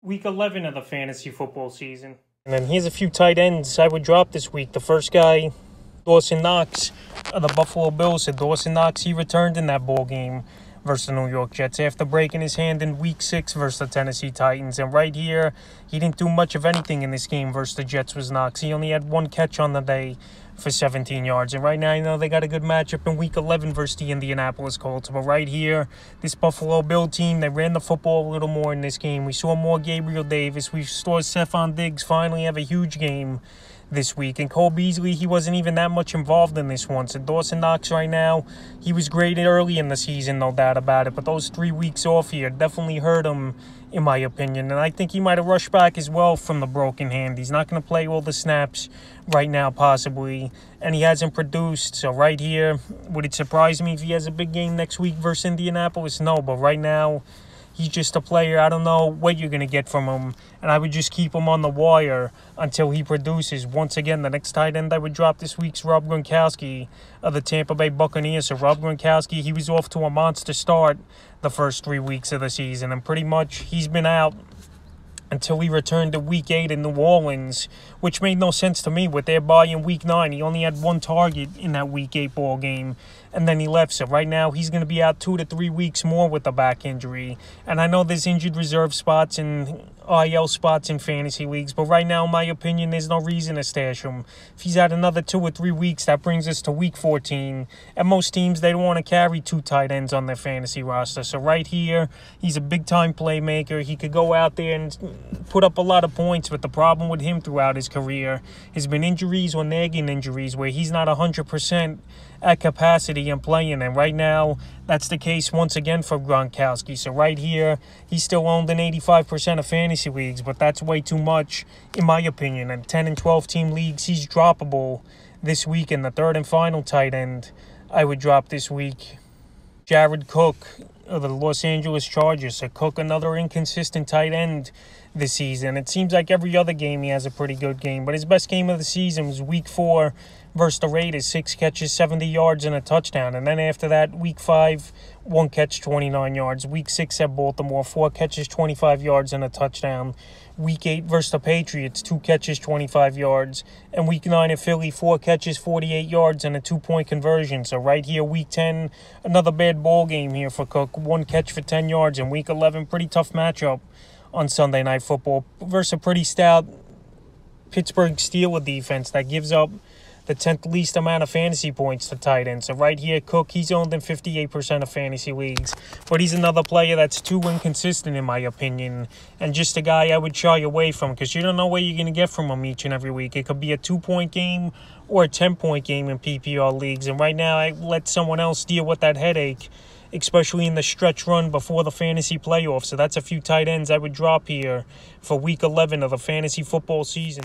Week 11 of the fantasy football season. And then here's a few tight ends I would drop this week. The first guy, Dawson Knox of the Buffalo Bills. So Dawson Knox, he returned in that ball game versus the New York Jets after breaking his hand in Week 6 versus the Tennessee Titans. And right here, he didn't do much of anything in this game versus the Jets was Knox. He only had one catch on the day for 17 yards. And right now, you know, they got a good matchup in Week 11 versus the Indianapolis Colts. But right here, this Buffalo Bill team, they ran the football a little more in this game. We saw more Gabriel Davis. We saw Stephon Diggs finally have a huge game this week. And Cole Beasley, he wasn't even that much involved in this one. So Dawson Knox right now, he was great early in the season, no doubt about it. But those 3 weeks off here definitely hurt him, in my opinion. And I think he might have rushed back as well from the broken hand. He's not going to play all the snaps right now, possibly. And he hasn't produced. So right here, would it surprise me if he has a big game next week versus Indianapolis? No, but right now, he's just a player. I don't know what you're going to get from him. And I would just keep him on the wire until he produces. Once again, the next tight end I would drop this week's Rob Gronkowski of the Tampa Bay Buccaneers. So Rob Gronkowski, he was off to a monster start the first 3 weeks of the season. And pretty much he's been out until he returned to Week 8 in New Orleans, which made no sense to me with their bye in Week 9. He only had one target in that Week 8 ball game, and then he left. So right now, he's going to be out 2 to 3 weeks more with the back injury. And I know there's injured reserve spots and IL spots in fantasy leagues, but right now, in my opinion, there's no reason to stash him. If he's out another 2 or 3 weeks, that brings us to Week 14. And most teams, they don't want to carry 2 tight ends on their fantasy roster. So right here, he's a big-time playmaker. He could go out there and put up a lot of points, but the problem with him throughout his career has been injuries or nagging injuries where he's not 100% at capacity and playing. And right now, that's the case once again for Gronkowski. So right here, he's still owned in 85% of fantasy leagues, but that's way too much, in my opinion. In 10 and 12 team leagues, he's droppable this week. And the third and final tight end I would drop this week, Jared Cook of the Los Angeles Chargers. So Cook, another inconsistent tight end this season. It seems like every other game he has a pretty good game, but his best game of the season was Week 4 versus the Raiders, 6 catches, 70 yards, and a touchdown. And then after that, Week 5, 1 catch, 29 yards. Week 6 at Baltimore, 4 catches, 25 yards, and a touchdown. Week 8 versus the Patriots, 2 catches, 25 yards. And Week 9 at Philly, 4 catches, 48 yards, and a 2-point conversion. So right here, Week 10, another bad ball game here for Cook. 1 catch for 10 yards. And Week 11, pretty tough matchup on Sunday Night Football versus a pretty stout Pittsburgh Steelers defense that gives up the 10th least amount of fantasy points to tight ends. So right here, Cook, he's owned in 58% of fantasy leagues. But he's another player that's too inconsistent, in my opinion. And just a guy I would shy away from because you don't know what you're going to get from him each and every week. It could be a 2-point game or a 10-point game in PPR leagues. And right now, I let someone else deal with that headache, especially in the stretch run before the fantasy playoffs. So that's a few tight ends I would drop here for Week 11 of the fantasy football season.